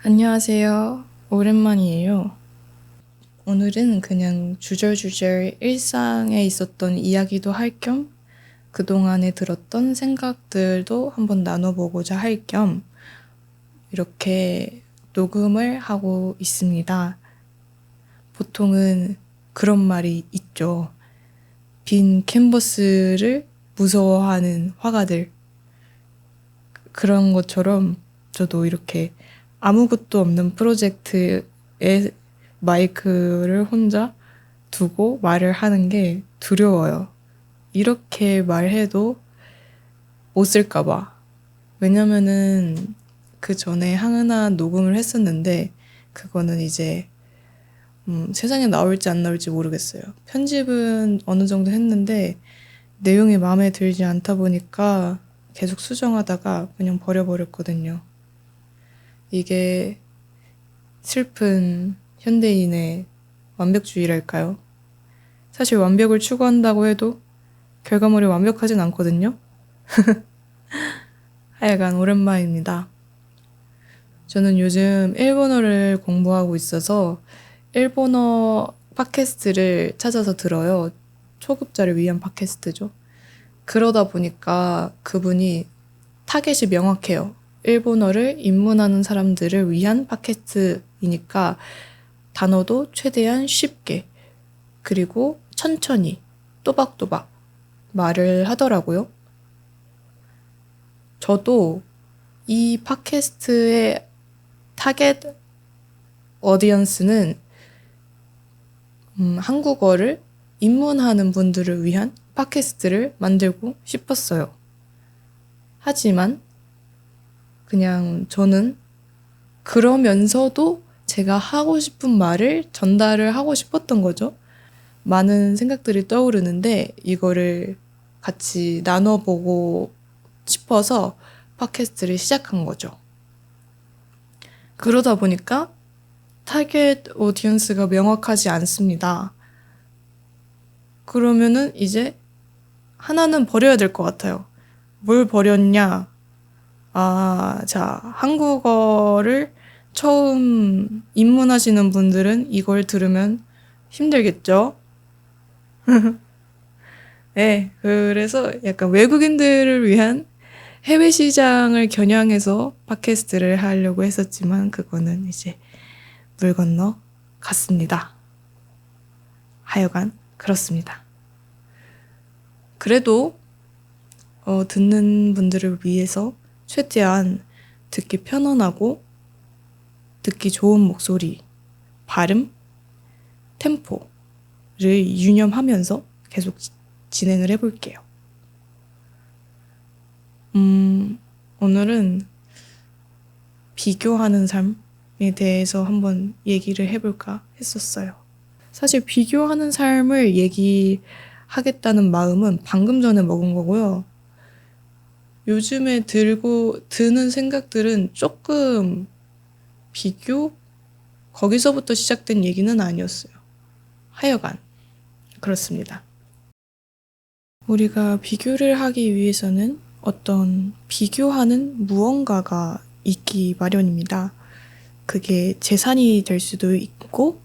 안녕하세요. 오랜만이에요. 오늘은 그냥 주절주절 일상에 있었던 이야기도 할 겸 그동안에 들었던 생각들도 한번 나눠보고자 할 겸 이렇게 녹음을 하고 있습니다. 보통은 그런 말이 있죠. 빈 캔버스를 무서워하는 화가들. 그런 것처럼 저도 이렇게 아무것도 없는 프로젝트에 마이크를 혼자 두고 말을 하는 게 두려워요. 이렇게 말해도 못 쓸까봐. 왜냐면은 그 전에 하나 녹음을 했었는데 그거는 이제 세상에 나올지 안 나올지 모르겠어요. 편집은 어느 정도 했는데 내용이 마음에 들지 않다 보니까 계속 수정하다가 그냥 버려버렸거든요. 이게 슬픈 현대인의 완벽주의랄까요? 사실 완벽을 추구한다고 해도 결과물이 완벽하진 않거든요. 하여간 오랜만입니다. 저는 요즘 일본어를 공부하고 있어서 일본어 팟캐스트를 찾아서 들어요. 초급자를 위한 팟캐스트죠. 그러다 보니까 그분이 타겟이 명확해요. 일본어를 입문하는 사람들을 위한 팟캐스트이니까 단어도 최대한 쉽게 그리고 천천히 또박또박 말을 하더라고요. 저도 이 팟캐스트의 타겟 어디언스는 한국어를 입문하는 분들을 위한 팟캐스트를 만들고 싶었어요. 하지만 그냥 저는 그러면서도 제가 하고 싶은 말을 전달을 하고 싶었던 거죠. 많은 생각들이 떠오르는데 이거를 같이 나눠보고 싶어서 팟캐스트를 시작한 거죠. 그러다 보니까 타겟 오디언스가 명확하지 않습니다. 그러면은 이제 하나는 버려야 될 것 같아요. 뭘 버렸냐? 자, 한국어를 처음 입문하시는 분들은 이걸 들으면 힘들겠죠? 네, 그래서 약간 외국인들을 위한 해외 시장을 겨냥해서 팟캐스트를 하려고 했었지만 그거는 이제 물 건너 갔습니다. 하여간 그렇습니다. 그래도 듣는 분들을 위해서 최대한 듣기 편안하고 듣기 좋은 목소리, 발음, 템포를 유념하면서 계속 진행을 해볼게요. 오늘은 비교하는 삶에 대해서 한번 얘기를 해볼까 했었어요. 사실 비교하는 삶을 얘기하겠다는 마음은 방금 전에 먹은 거고요. 요즘에 드는 생각들은 조금 비교? 거기서부터 시작된 얘기는 아니었어요. 하여간 그렇습니다. 우리가 비교를 하기 위해서는 어떤 비교하는 무언가가 있기 마련입니다. 그게 재산이 될 수도 있고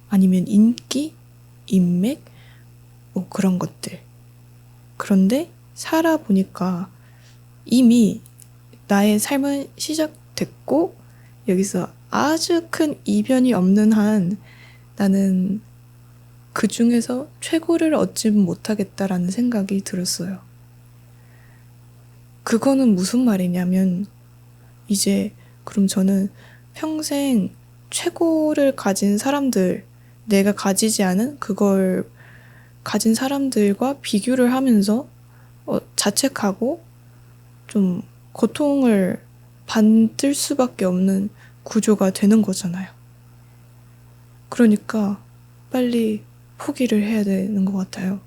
아니면 인기, 인맥, 뭐 그런 것들. 그런데 살아보니까 이미 나의 삶은 시작됐고 여기서 아주 큰 이변이 없는 한 나는 그 중에서 최고를 얻지 못하겠다라는 생각이 들었어요. 그거는 무슨 말이냐면 이제 그럼 저는 평생 최고를 가진 사람들, 내가 가지지 않은 그걸 가진 사람들과 비교를 하면서 자책하고 좀 고통을 받을 수밖에 없는 구조가 되는 거잖아요. 그러니까 빨리 포기를 해야 되는 것 같아요.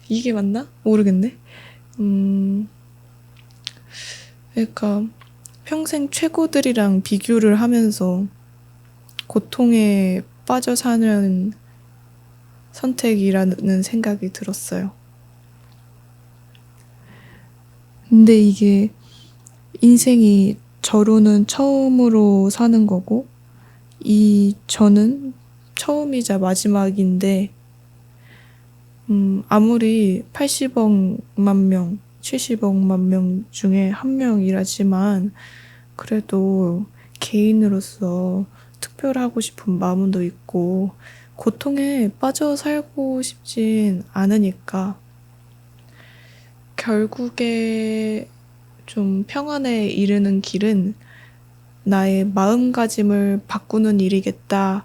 이게 맞나? 모르겠네. 그러니까 평생 최고들이랑 비교를 하면서 고통에 빠져 사는 선택이라는 생각이 들었어요. 근데 이게 인생이 저로는 처음으로 사는 거고, 이 저는 처음이자 마지막인데, 아무리 80억만 명, 70억만 명 중에 한 명이라지만, 그래도 개인으로서 특별하고 싶은 마음도 있고, 고통에 빠져 살고 싶진 않으니까, 결국에 좀 평안에 이르는 길은 나의 마음가짐을 바꾸는 일이겠다라는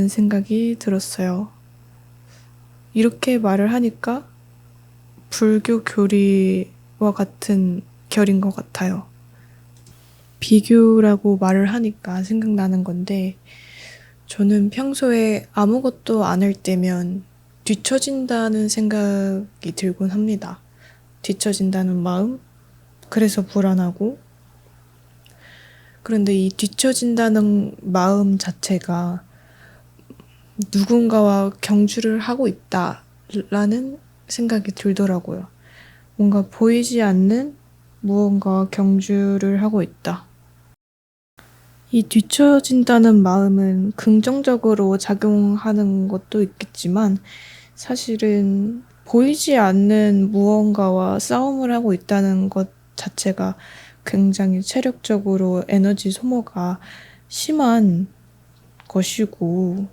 생각이 들었어요. 이렇게 말을 하니까 불교 교리와 같은 결인 것 같아요. 비교라고 말을 하니까 생각나는 건데, 저는 평소에 아무것도 안 할 때면 뒤처진다는 생각이 들곤 합니다. 뒤처진다는 마음? 그래서 불안하고, 그런데 이 뒤처진다는 마음 자체가 누군가와 경주를 하고 있다라는 생각이 들더라고요. 뭔가 보이지 않는 무언가와 경주를 하고 있다. 이 뒤처진다는 마음은 긍정적으로 작용하는 것도 있겠지만, 사실은 보이지 않는 무언가와 싸움을 하고 있다는 것 자체가 굉장히 체력적으로 에너지 소모가 심한 것이고,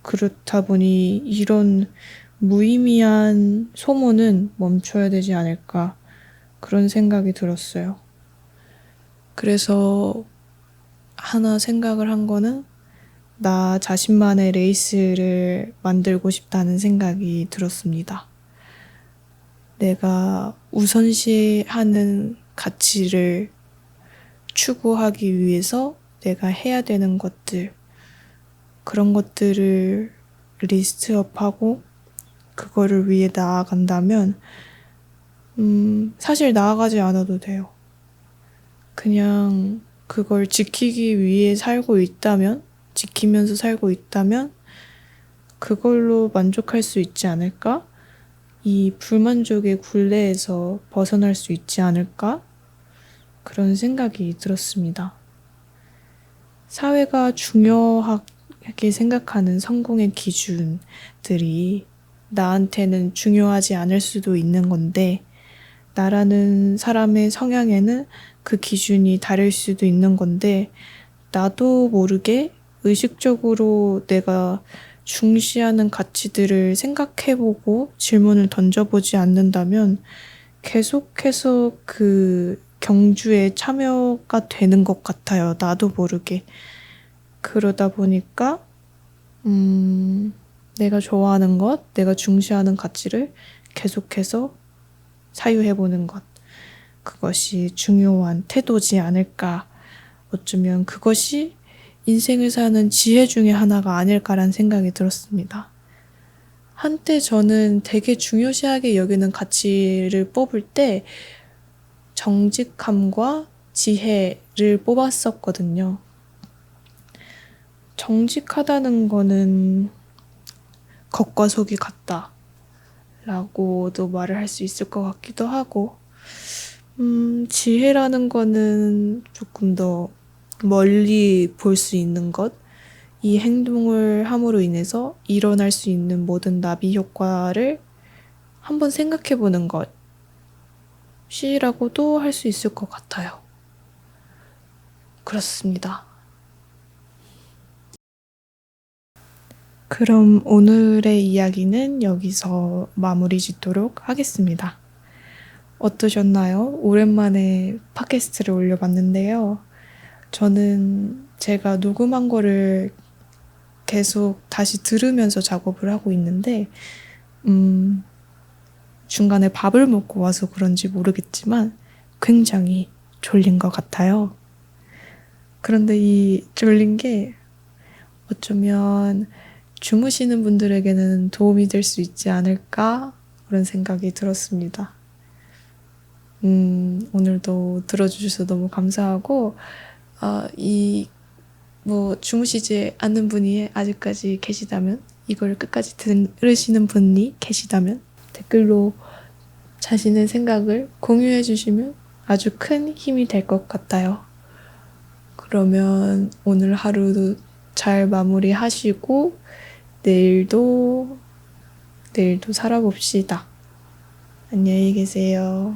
그렇다 보니 이런 무의미한 소모는 멈춰야 되지 않을까, 그런 생각이 들었어요. 그래서 하나 생각을 한 거는 나 자신만의 레이스를 만들고 싶다는 생각이 들었습니다. 내가 우선시하는 가치를 추구하기 위해서 내가 해야 되는 것들, 그런 것들을 리스트업하고 그거를 위해 나아간다면 사실 나아가지 않아도 돼요. 그냥 그걸 지키기 위해 살고 있다면, 지키면서 살고 있다면 그걸로 만족할 수 있지 않을까? 이 불만족의 굴레에서 벗어날 수 있지 않을까? 그런 생각이 들었습니다. 사회가 중요하게 생각하는 성공의 기준들이 나한테는 중요하지 않을 수도 있는 건데, 나라는 사람의 성향에는 그 기준이 다를 수도 있는 건데, 나도 모르게 의식적으로 내가 중시하는 가치들을 생각해보고 질문을 던져보지 않는다면 계속해서 그 경주에 참여가 되는 것 같아요. 나도 모르게. 그러다 보니까 내가 좋아하는 것, 내가 중시하는 가치를 계속해서 사유해보는 것, 그것이 중요한 태도지 않을까. 어쩌면 그것이 인생을 사는 지혜 중에 하나가 아닐까라는 생각이 들었습니다. 한때 저는 되게 중요시하게 여기는 가치를 뽑을 때 정직함과 지혜를 뽑았었거든요. 정직하다는 거는 겉과 속이 같다 라고도 말을 할 수 있을 것 같기도 하고, 지혜라는 거는 조금 더 멀리 볼 수 있는 것, 이 행동을 함으로 인해서 일어날 수 있는 모든 나비 효과를 한번 생각해 보는 것이라고도 할 수 있을 것 같아요. 그렇습니다. 그럼 오늘의 이야기는 여기서 마무리 짓도록 하겠습니다. 어떠셨나요? 오랜만에 팟캐스트를 올려봤는데요. 저는 제가 녹음한 거를 계속 다시 들으면서 작업을 하고 있는데, 중간에 밥을 먹고 와서 그런지 모르겠지만 굉장히 졸린 것 같아요. 그런데 이 졸린 게 어쩌면 주무시는 분들에게는 도움이 될 수 있지 않을까, 그런 생각이 들었습니다. 오늘도 들어주셔서 너무 감사하고, 주무시지 않는 분이 아직까지 계시다면, 이걸 끝까지 들으시는 분이 계시다면 댓글로 자신의 생각을 공유해 주시면 아주 큰 힘이 될 것 같아요. 그러면 오늘 하루도 잘 마무리하시고 내일도 살아봅시다. 안녕히 계세요.